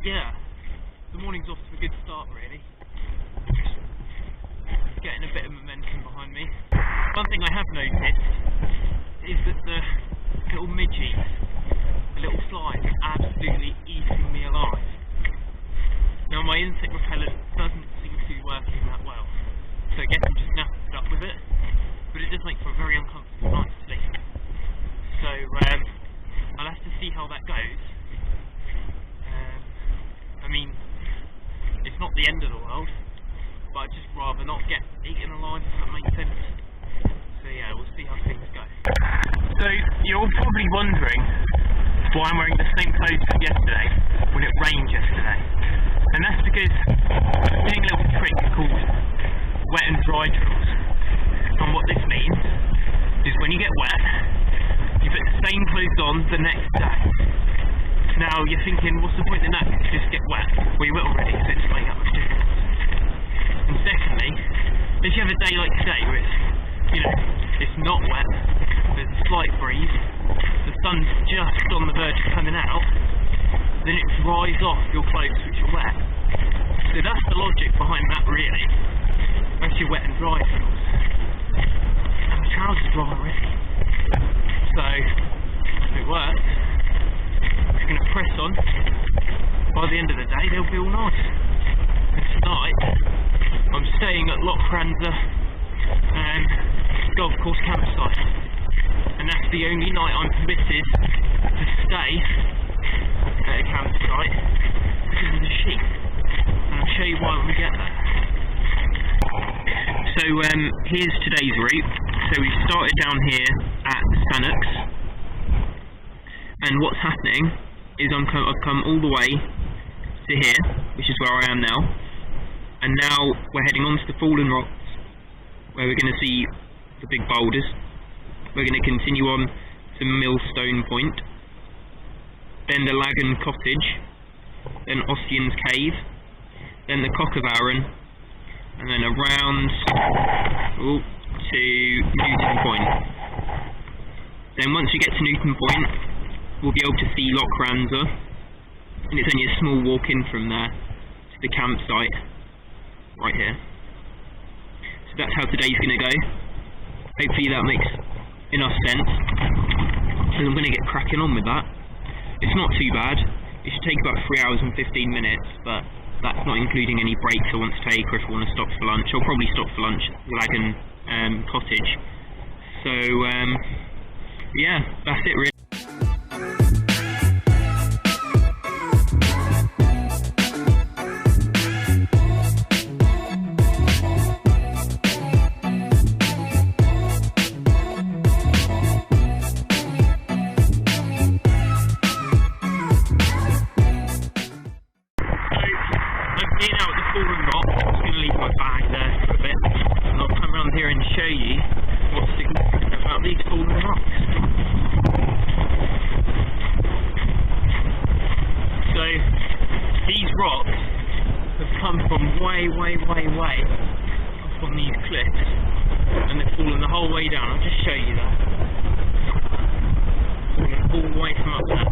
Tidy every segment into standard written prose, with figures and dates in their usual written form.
yeah, the morning's off to a good start really. Getting a bit of momentum behind me. One thing I have noticed is that the little midgies, the little flies, are absolutely eating me alive. Now my insect repellent doesn't seem to be working that well, so I guess I'm just going to have to put up with it, but it does make for a very uncomfortable night's sleep. So I'll have to see how that goes. I mean, it's not the end of the world, but I'd just rather not get eaten alive, if that makes sense. So yeah, we'll see how things go. So you're probably wondering why I'm wearing the same clothes as yesterday when it rained yesterday. And that's because I'm doing a little trick called wet and dry drills. And what this means is when you get wet, you put the same clothes on the next day. Now you're thinking, what's the point in that? You just get wet. Well, you will already, so it's like that much difference. And secondly, if you have a day like today where it's, it's not wet, there's a slight breeze, the sun's just on the verge of coming out, then it dries off your clothes which are wet. So that's the logic behind that really. That's your wet and dry drills. And the trousers dry already. So, if it works, I'm just going to press on. By the end of the day they'll be all nice. And tonight, I'm staying at Lochranza golf course campsite. And that's the only night I'm permitted to stay at a campsite because of the sheep. And I'll show you why when we get there. So here's today's route. So we've started down here at Sannox, and what's happening is I've come all the way to here, which is where I am now, and now we're heading on to the fallen rocks, where we're going to see the big boulders. We're going to continue on to Millstone Point, then the Laggen cottage, then Ossian's cave, then the Cock of Arran, and then around to Newton Point. Then once we get to Newton Point, we'll be able to see Lochranza, and it's only a small walk in from there to the campsite right here. So that's how today's going to go. Hopefully that makes enough sense. So I'm going to get cracking on with that. It's not too bad. It should take about 3 hours and 15 minutes, but that's not including any breaks I want to take, or if I want to stop for lunch. I'll probably stop for lunch at Laggen cottage. So yeah, that's it really. Way up on these cliffs, and they've fallen the whole way down. I'll just show you that. Fallen all the way from up there.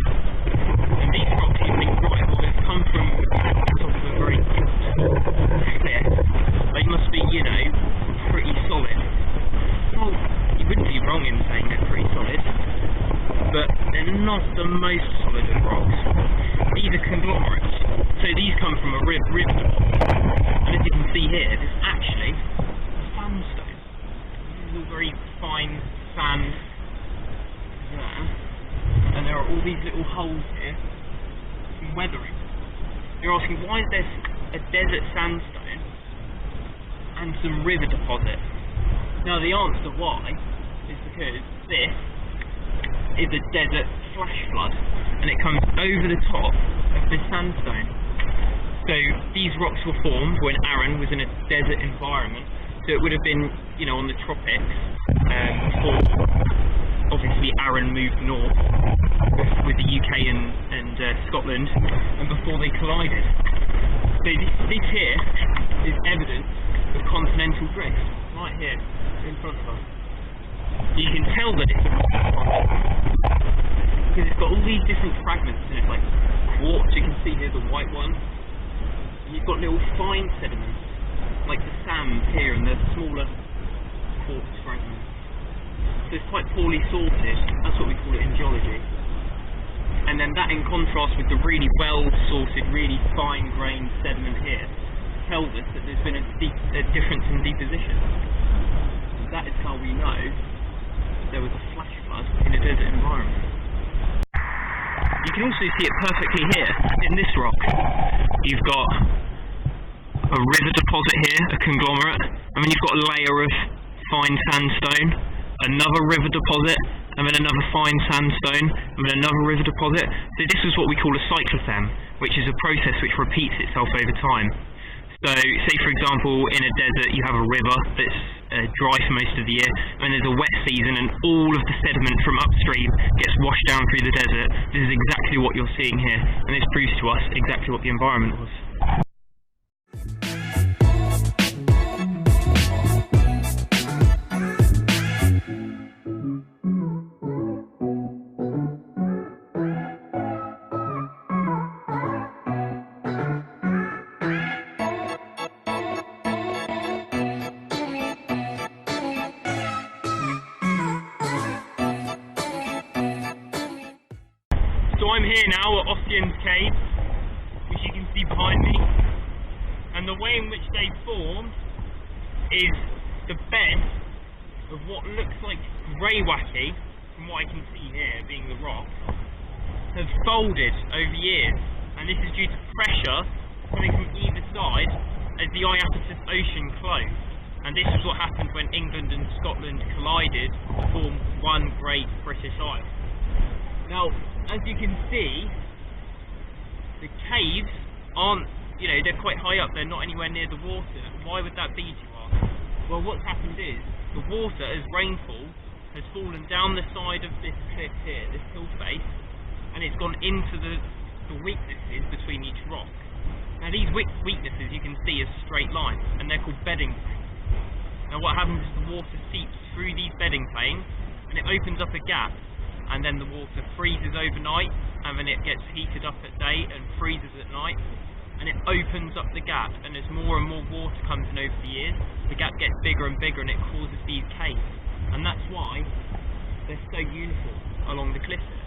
And these rocks, you think, right, well, they've come from the top of a very cliff. They must be, pretty solid. Well, you wouldn't be wrong in saying they're pretty solid, but they're not the most solid of rocks. These are conglomerates. So these come from a river. And as you can see here, there's actually sandstone. This is all very fine sand there. And there are all these little holes here from weathering. You're asking, why is there a desert sandstone and some river deposit? Now the answer why is because this is a desert flash flood, and it comes over the top of the sandstone. So these rocks were formed when Arran was in a desert environment, so it would have been, on the tropics, before obviously Arran moved north with the UK and Scotland, and before they collided. So this here is evidence of continental drift, right here in front of us. You can tell that it's a rock because it's got all these different fragments in it, like quartz. You can see here the white one. You've got little fine sediments, like the sands here, and the smaller quartz fragments. So it's quite poorly sorted. That's what we call it in geology. And then that, in contrast with the really well sorted, really fine-grained sediment here, tells us that there's been a difference in deposition. That is how we know there was a flash flood in a desert environment. You can also see it perfectly here, in this rock. You've got a river deposit here, a conglomerate, and then you've got a layer of fine sandstone, another river deposit, and then another fine sandstone, and then another river deposit. So this is what we call a cyclothem, which is a process which repeats itself over time. So, say for example, in a desert you have a river that's dry for most of the year, and there's a wet season and all of the sediment from upstream gets washed down through the desert. This is exactly what you're seeing here, and this proves to us exactly what the environment was. So I'm here now at Ossian's Cave, which you can see behind me, and the way in which they formed is the bed of what looks like greywacke, from what I can see here, being the rock, have folded over years, and this is due to pressure coming from either side as the Iapetus Ocean closed. And this is what happened when England and Scotland collided to form one great British Isle. Now, as you can see, the caves aren't, they're quite high up, they're not anywhere near the water. Why would that be, do you ask? Well, what's happened is, the water, as rainfall, has fallen down the side of this cliff here, this hill face, and it's gone into the weaknesses between each rock. Now, these weaknesses you can see as straight lines, and they're called bedding planes. Now, what happens is the water seeps through these bedding planes, and it opens up a gap, and then the water freezes overnight, and then it gets heated up at day and freezes at night, and it opens up the gap, and as more and more water comes in over the years, the gap gets bigger and bigger, and it causes these caves. And that's why they're so uniform along the cliff here.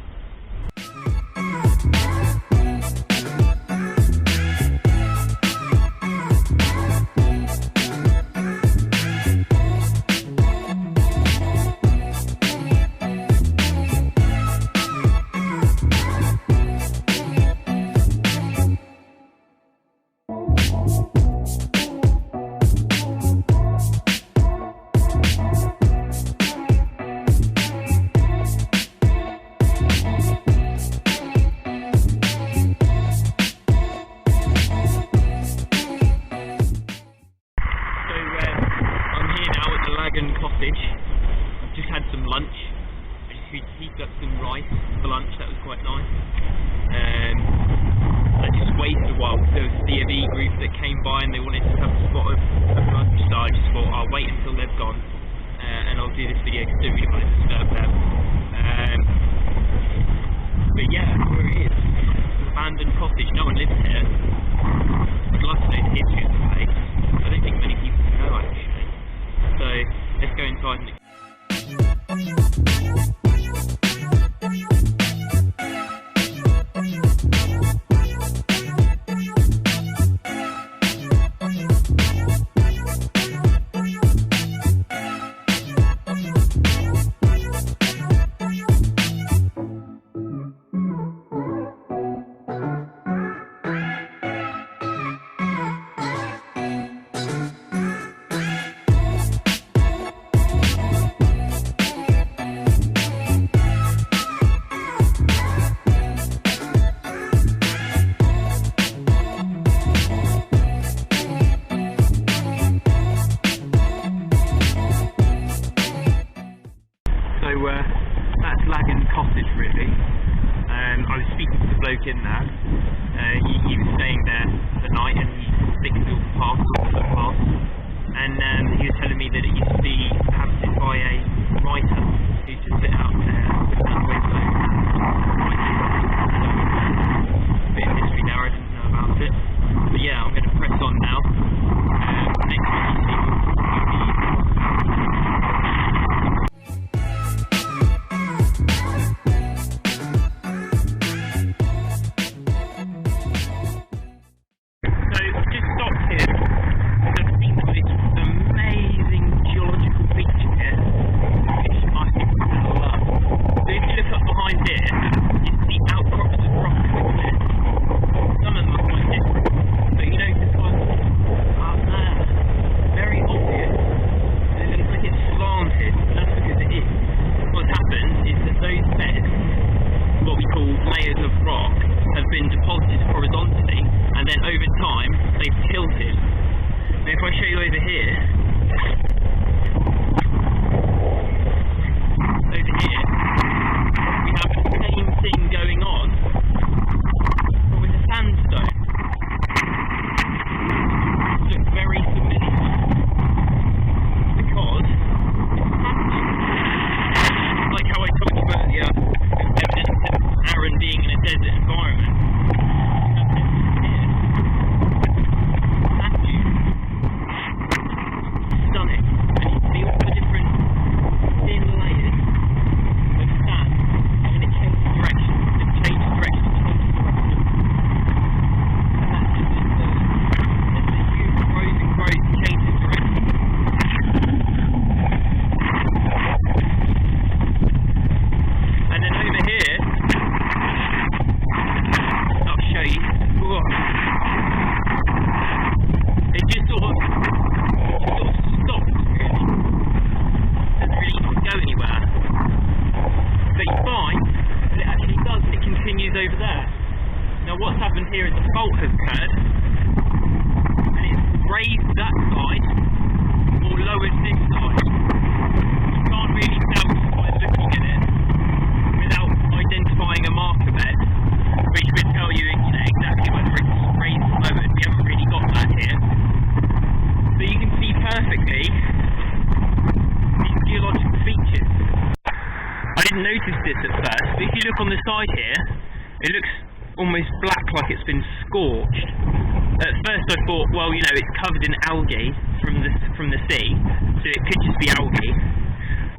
Laggen cottage. I've just had some lunch. I just heated up some rice for lunch, that was quite nice. I just waited a while. There was a D&E group that came by and they wanted to have a spot of lunch, so I just thought I'll wait until they've gone and I'll do this video because I don't really want to disturb them. But yeah, here it is. It's an abandoned cottage, no one lives here. I'd love to know the history of the place. I don't think many people know actually. So let's go inside and horizontally, and then over time they've tilted. Now if I show you over here, we have the same thing going on, but with a sandstone. It looks very familiar, because like how I told you earlier, evidence of Aaron being in a desert environment. Stunning. And you see all the different thin layers of sand, and it changes direction. It changes direction, and that's just as the cube grows and grows and changes direction. And then over here, I'll show you. Whoa. It just sort of stops, really. Doesn't really go anywhere. But you find that it actually does, and it continues over there. Now what's happened here is the fault has occurred, and it's raised that side, or lowered this side. You can't really tell just by looking at it without identifying a marker bed, which would tell you, exactly whether it's raised or lowered. We haven't really got that here. So you can see perfectly these geological features. I didn't notice this at first, but if you look on the side here, it looks almost black, like it's been scorched. At first I thought, well, it's covered in algae from the sea, so it could just be algae.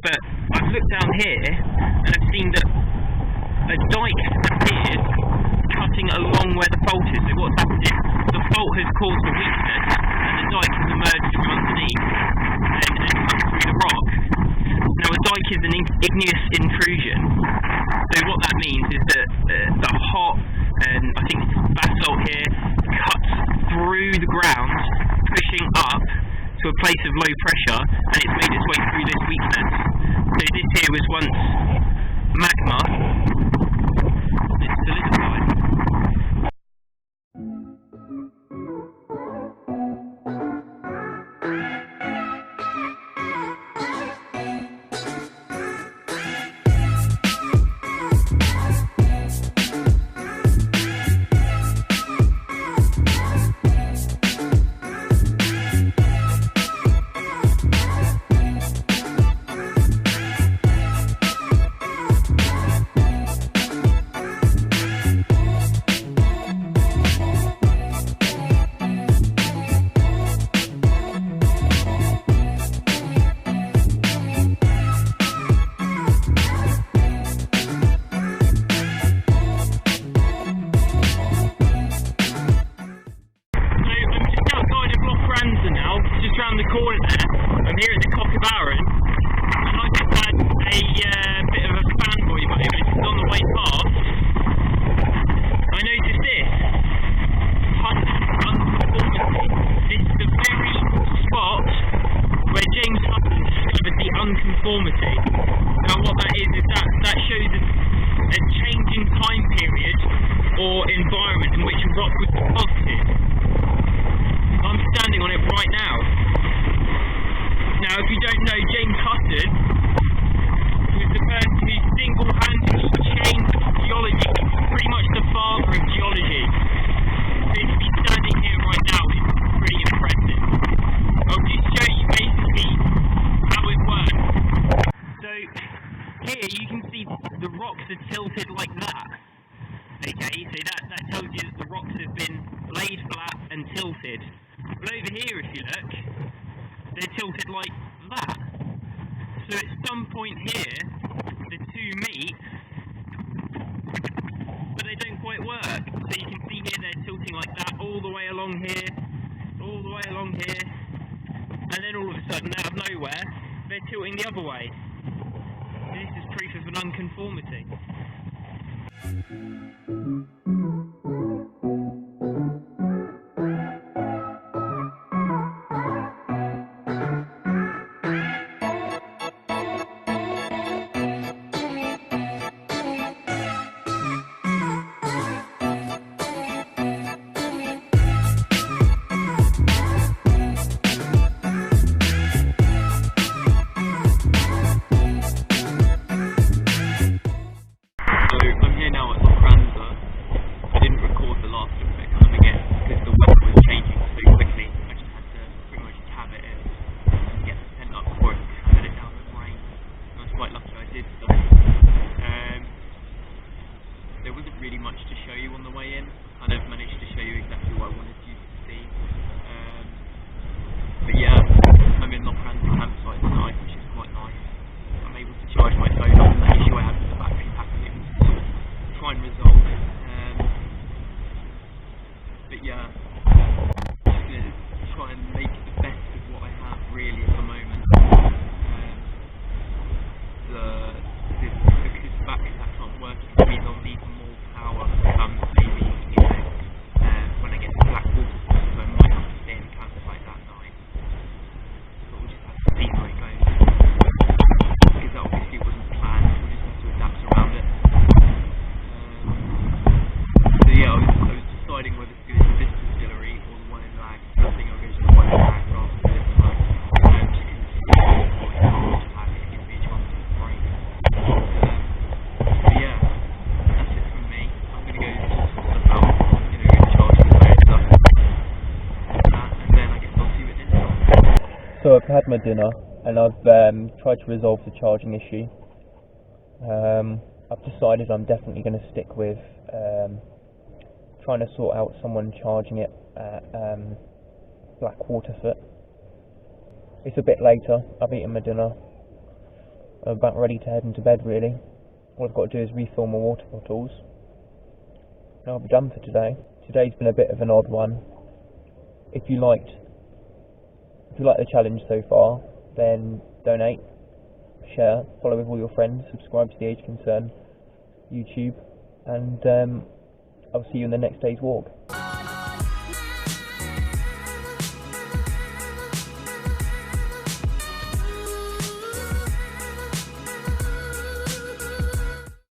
But I've looked down here, and I've seen that a dike has appeared cutting along where the fault is. So what's happened is the fault has caused a weakness, and the dike has emerged from underneath and cut through the rock. Now a dike is an igneous intrusion, so what that means is that the hot, and I think it's basalt here, cuts through the ground, pushing up to a place of low pressure, and it's made its way through this weakness. So this here was once magma, it's solidified. Around the corner there, I'm here at the Cock of Aaron, and I just had a bit of a fanboy moment just on the way past. I noticed this unconformity. This is the very spot where James Hutton discovered the unconformity. Now what that is that shows a change in time period or environment in which a rock was deposited. I'm standing on it right now. Now, if you don't know, James Hutton was the person who single-handedly changed geology, pretty much the father of geology. So to be standing here right now is pretty impressive. I'll just show you basically how it works. So here you can see the rocks are tilted like that. Okay, so that tells you that the rocks have been laid flat and tilted. But over here, if you look, they're tilted like that. So at some point here, the two meet, but they don't quite work. So you can see here they're tilting like that all the way along here, all the way along here, and then all of a sudden, out of nowhere, they're tilting the other way. So this is proof of an unconformity. But yeah, just gonna try and make the best of what I have really at the moment. Because the back stats aren't working for me, they'll need more power maybe, you know, when I get to black water, so I might have to stay in a campsite that night. But we'll just have to see how it goes. Because that obviously wasn't planned, we'll just have to adapt around it. So yeah, I was deciding whether to go to this distillery or the one in Laggen. I think I'll go to the one in Laggen rather than this one. Just because it's pack, it gives me a chance to break. So yeah, that's it from me. I'm going to go sort some stuff out, you know, get charged with my stuff. And then I guess I'll see you at dinner. So I've had my dinner and I've tried to resolve the charging issue. I've decided I'm definitely going to stick with trying to sort out someone charging it at Blackwaterfoot. It's a bit later, I've eaten my dinner, I'm about ready to head into bed really. All I've got to do is refill my water bottles and I'll be done for today. Today's been a bit of an odd one. If you liked the challenge so far, then donate, share, follow with all your friends, subscribe to the Age Concern YouTube, and I'll see you in the next day's walk.